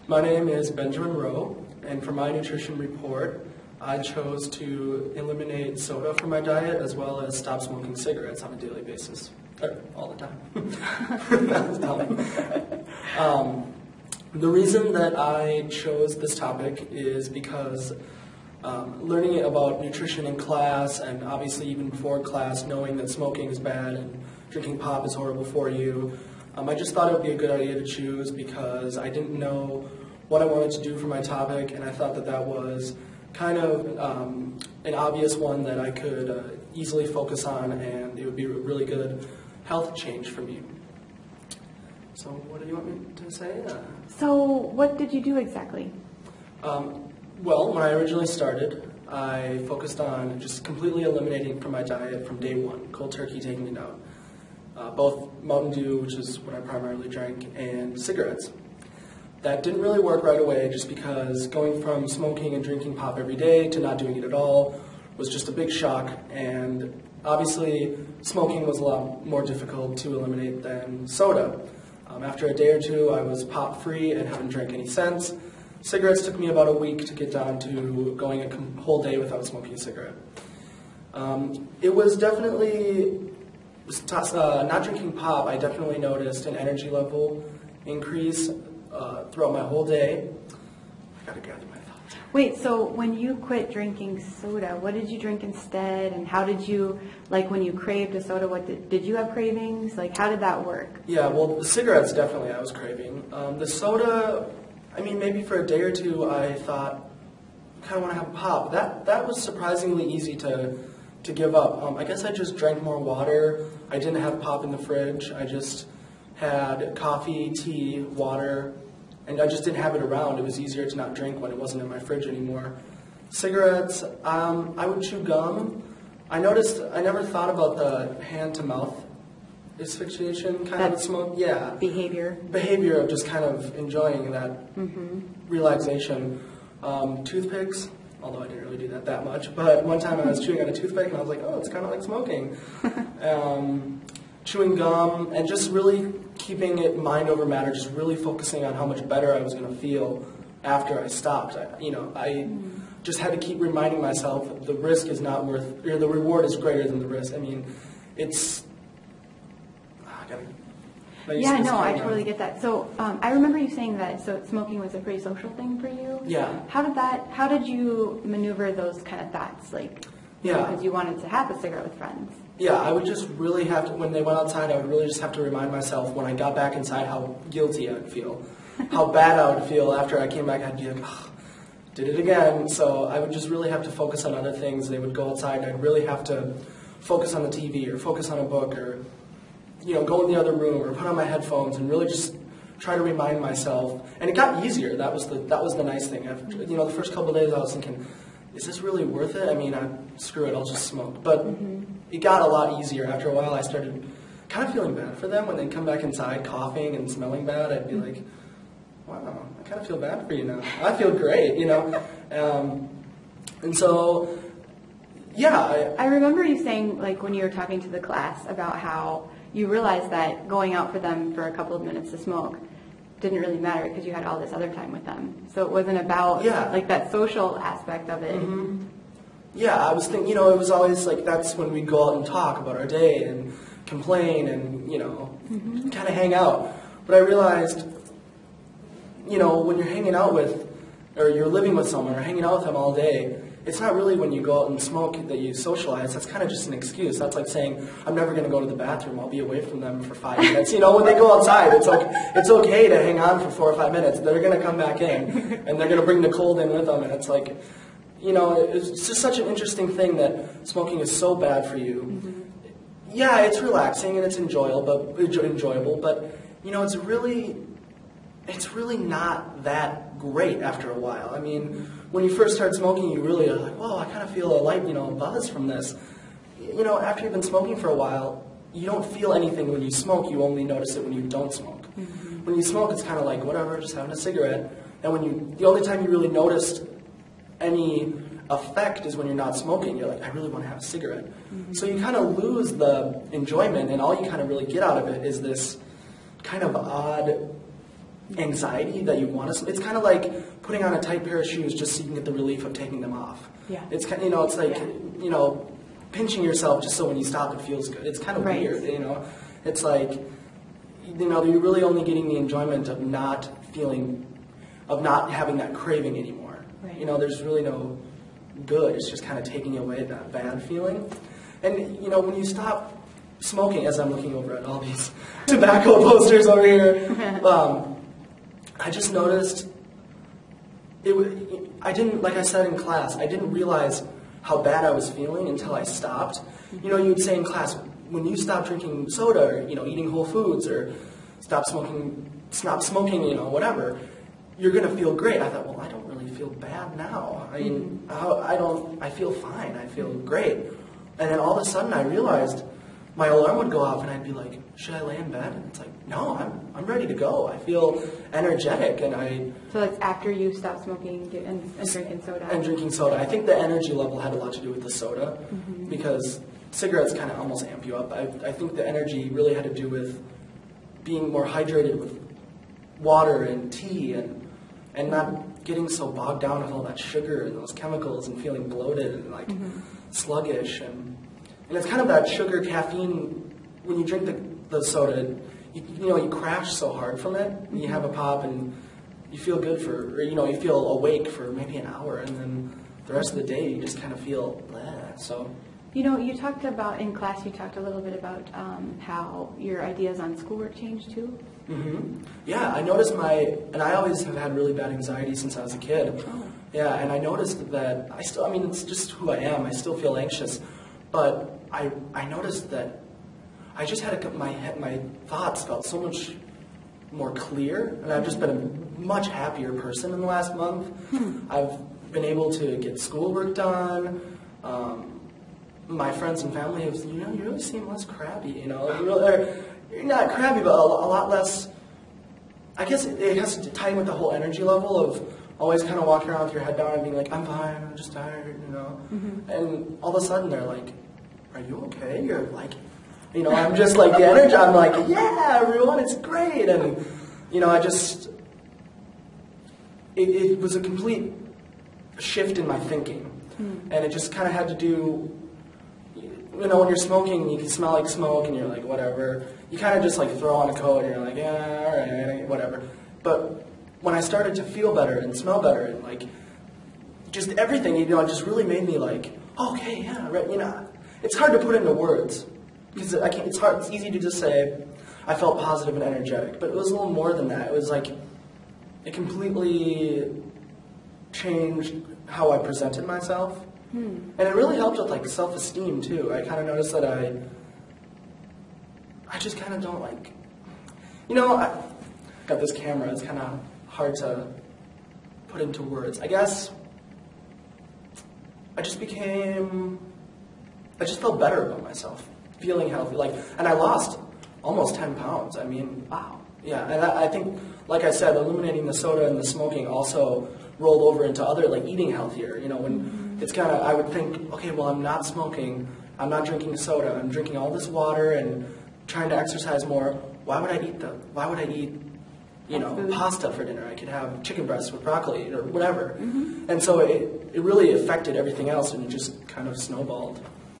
My name is Benjamin Rowe, and for my nutrition report, I chose to eliminate soda from my diet as well as stop smoking cigarettes on a daily basis. All the time. The reason that I chose this topic is because learning about nutrition in class, and obviously even before class, knowing that smoking is bad and drinking pop is horrible for you, I just thought it would be a good idea to choose because I didn't know what I wanted to do for my topic, and I thought that that was kind of an obvious one that I could easily focus on, and it would be a really good health change for me. So what do you want me to say? So what did you do exactly? Well, when I originally started, I focused on just completely eliminating from my diet from day one, cold turkey taking it out. Both Mountain Dew, which is what I primarily drank, and cigarettes. That didn't really work right away just because going from smoking and drinking pop every day to not doing it at all was just a big shock, and obviously smoking was a lot more difficult to eliminate than soda. After a day or two, I was pop-free and haven't drank any since. Cigarettes took me about a week to get down to going a whole day without smoking a cigarette. It was definitely, not drinking pop, I definitely noticed an energy level increase throughout my whole day. I gotta gather my thoughts. Wait, so when you quit drinking soda, what did you drink instead? And how did you, like when you craved a soda, did you have cravings? Like how did that work? Yeah, well, the cigarettes definitely I was craving. The soda, I mean, maybe for a day or two I thought, I kind of want to have a pop. That was surprisingly easy to give up. I guess I just drank more water. I didn't have pop in the fridge. I just had coffee, tea, water, and I just didn't have it around. It was easier to not drink when it wasn't in my fridge anymore. Cigarettes, I would chew gum. I noticed I never thought about the hand-to-mouth asphyxiation kind of smoke. Yeah. Behavior of just kind of enjoying that relaxation. Toothpicks, although I didn't really do that much, but one time I was chewing on a toothpick and I was like, oh, it's kind of like smoking. Chewing gum, and just really keeping it mind over matter, just really focusing on how much better I was going to feel after I stopped. I just had to keep reminding myself the risk is not worth, or the reward is greater than the risk. I mean, it's... I totally get that. So I remember you saying that smoking was a pretty social thing for you. Yeah. How did you maneuver those kind of thoughts? Because you wanted to have a cigarette with friends. Yeah, I would just really have to, when they went outside, I would really just have to remind myself when I got back inside how guilty I would feel, how bad I would feel after I came back. I'd be like, oh, did it again. So I would just really have to focus on other things. They would go outside and I'd really have to focus on the TV or focus on a book or, go in the other room or put on my headphones and really just try to remind myself. And it got easier. That was the nice thing. After, the first couple of days I was thinking, is this really worth it? I mean, screw it, I'll just smoke. But it got a lot easier. After a while, I started kind of feeling bad for them when they'd come back inside coughing and smelling bad. I'd be like, wow, I kind of feel bad for you now. I feel great, And so, yeah. I remember you saying, when you were talking to the class about how you realized that going out for them for a couple of minutes to smoke didn't really matter because you had all this other time with them. So it wasn't about that social aspect of it. Yeah, I was thinking, it was always that's when we'd go out and talk about our day and complain and, kind of hang out. But I realized, when you're hanging out with, or you're living with someone or hanging out with them all day, it's not really when you go out and smoke that you socialize. That's kind of just an excuse. That's like saying, I'm never going to go to the bathroom. I'll be away from them for 5 minutes. When they go outside, it's okay to hang on for 4 or 5 minutes. They're going to come back in, and they're going to bring the cold in with them. And it's like, it's just such an interesting thing that smoking is so bad for you. Yeah, it's relaxing and it's enjoyable, but it's really not that great after a while. I mean, when you first start smoking, you really are like, whoa, I kind of feel a light, buzz from this. After you've been smoking for a while, you don't feel anything when you smoke. You only notice it when you don't smoke. When you smoke, it's kind of like, whatever, just having a cigarette. And the only time you really noticed any effect is when you're not smoking. You're like, I really want to have a cigarette. So you kind of lose the enjoyment, and all you kind of really get out of it is this kind of odd anxiety that you want to. It's kind of like putting on a tight pair of shoes just so you can get the relief of taking them off. Yeah. It's kind, it's like pinching yourself just so when you stop it feels good. It's kind of weird, It's like you're really only getting the enjoyment of not having that craving anymore. Right. There's really no good. It's just kind of taking away that bad feeling. And when you stop smoking, as I'm looking over at all these tobacco posters over here, I just noticed I didn't, like I said in class, I didn't realize how bad I was feeling until I stopped. You would say in class, when you stop drinking soda or, eating whole foods or stop smoking, whatever, you're going to feel great. I thought, well, I don't really feel bad now. I mean, I feel fine. I feel great. And then all of a sudden I realized my alarm would go off and I'd be like, should I lay in bed? And it's like, no, I'm ready to go. I feel energetic So that's after you stopped smoking and drinking soda? And drinking soda. I think the energy level had a lot to do with the soda because cigarettes kind of almost amp you up. I think the energy really had to do with being more hydrated with water and tea and not getting so bogged down with all that sugar and those chemicals and feeling bloated and sluggish and it's kind of that sugar caffeine when you drink the soda, you crash so hard from it and you have a pop and you feel good you feel awake for maybe an hour and then the rest of the day you just kind of feel bleh. So you talked about in class. You talked a little bit about how your ideas on schoolwork changed too. Mm-hmm. Yeah, I noticed and I always have had really bad anxiety since I was a kid. Oh. Yeah, and I noticed that it's just who I am. I still feel anxious, but I noticed that I just had my thoughts felt so much more clear, and I've just been a much happier person in the last month. I've been able to get schoolwork done. My friends and family have, you really seem less crabby, you're not crabby, but a lot less. I guess it has to tie in with the whole energy level of always kind of walking around with your head down and being like, I'm fine, I'm just tired, And all of a sudden they're like, are you okay? You're like, I'm just like the energy. I'm like, yeah, everyone, it's great. And, it was a complete shift in my thinking. And it just kind of had to do, when you're smoking, you can smell like smoke and you're like, whatever. You kind of just like throw on a coat and you're like, yeah, all right, whatever. But when I started to feel better and smell better and like, just everything, it just really made me like, okay, yeah, right, It's hard to put into words because it's hard. It's easy to just say I felt positive and energetic, but it was a little more than that. It was like it completely changed how I presented myself, and it really helped with like self-esteem too. I kind of noticed that I just kind of don't like, I got this camera. It's kind of hard to put into words. I guess I just felt better about myself, feeling healthy. And I lost almost 10 pounds. I mean, wow. Yeah, and I think, like I said, eliminating the soda and the smoking also rolled over into other, like eating healthier. When it's kind of, I would think, okay, well, I'm not smoking, I'm not drinking soda, I'm drinking all this water and trying to exercise more. Why would I eat pasta for dinner? I could have chicken breasts with broccoli or whatever. And so it really affected everything else, and it just kind of snowballed.